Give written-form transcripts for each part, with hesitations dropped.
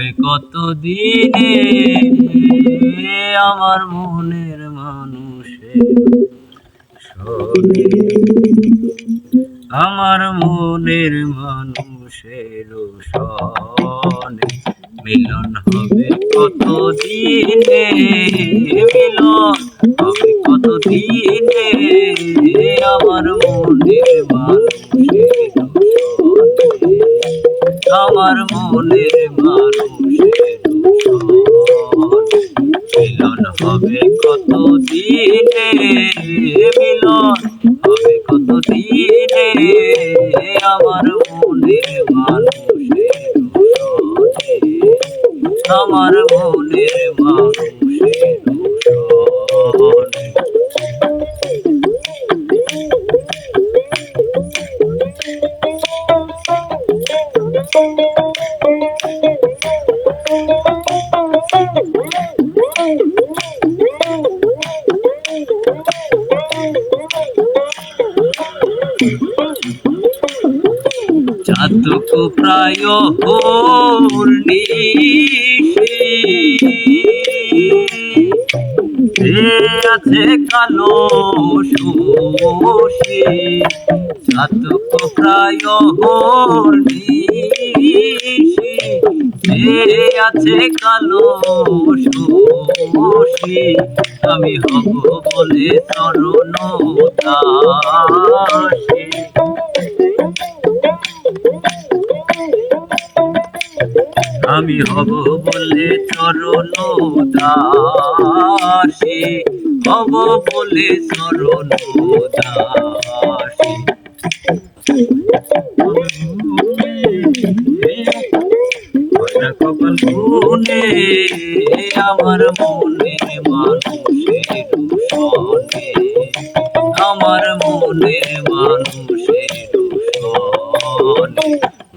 হবে কত দিনে আমার মনের মানুষের সনে, আমার মনের মানুষের সনে মিলন হবে কত দিনে, মিলন হবে কত দিনে আমার মনের মানুষের সনে, আমার মনের মানুষের সনে মিলন হবে কত দিনে, মিলন হবে কত দিনে আমার মনের মানুষের সনে, আমার মনের মানুষের সনে। চাঁদকো প্রায় আছে কালো শোষে, চাঁদকো প্রায় আছে কালো শোষে, আমি হব বলে চরণ দাসে, আমি হব বলে চরণ দাসে, হব বলে চরণ দাসে। কপাল গুনে আমার মনের মানুষের সনে, আমার মনের মানুষের সনে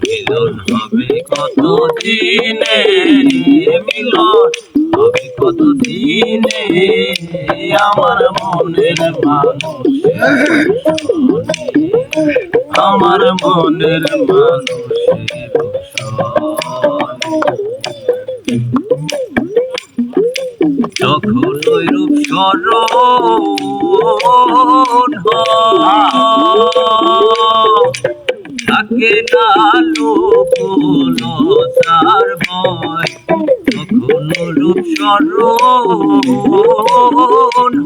মিলন হবে কত দিনে, মিলন হবে কত দিনে আমার মনের মানুষের সনে, আমার মনের মানুষের সনে। যখন ওইরূপ স্মরণ থাকে না লোক লজ্জার ভয়, যখন রূপ স্মরণ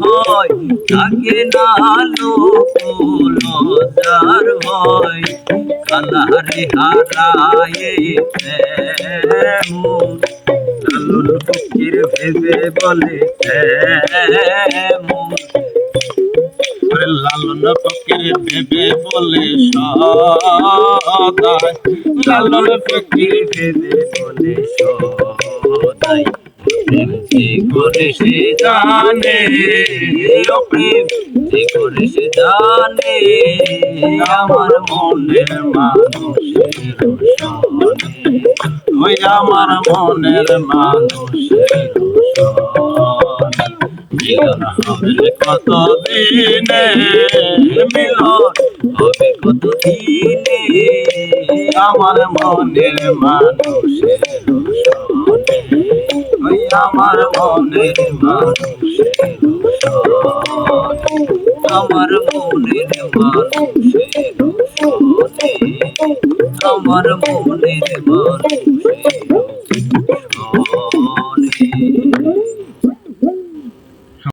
হয় থাকে না লোক লজ্জার ভয়, কালারে হারায়ে তেমন লালন ফকির ভেবে বলে কেমন, লালন ফকির ভেবে বলে সদাই, লালন ফকির ভেবে বলে সদাই, প্রেম যে করে সে জানে, প্রেম যে করে সে জানে আমার মনের মানুষের সনে, ওই আমার মনের মানুষের সনে মিলন হবে কত দিনে, মিলন হবে কত দিনে আমার মনের মানুষের সনে, ওই আমার মনের মানুষের সনে, আমার মনের মানুষের সনে, আমার মনের মানুষের সনে।